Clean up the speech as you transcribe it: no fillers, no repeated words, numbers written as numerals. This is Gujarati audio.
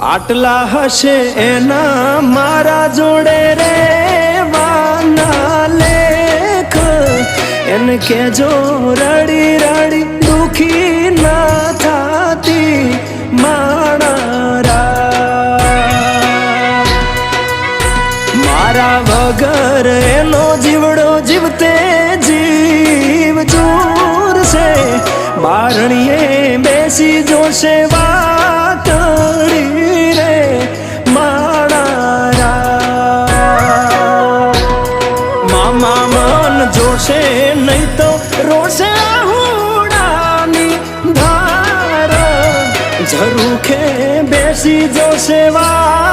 આટલા હશે એના મારા જોડે રે વાના લેખ એને કેજો રડી રડી દુખી ના થાતી માણા મારા વગર એનો જીવડો જીવતે જીવ જોર છે બારણીએ બેસી જોશે વાતડી રે માણા મામા મન જોશે નહીં તો રોશે હુડાની ધાર ઝરૂખે બેસી જોશે વા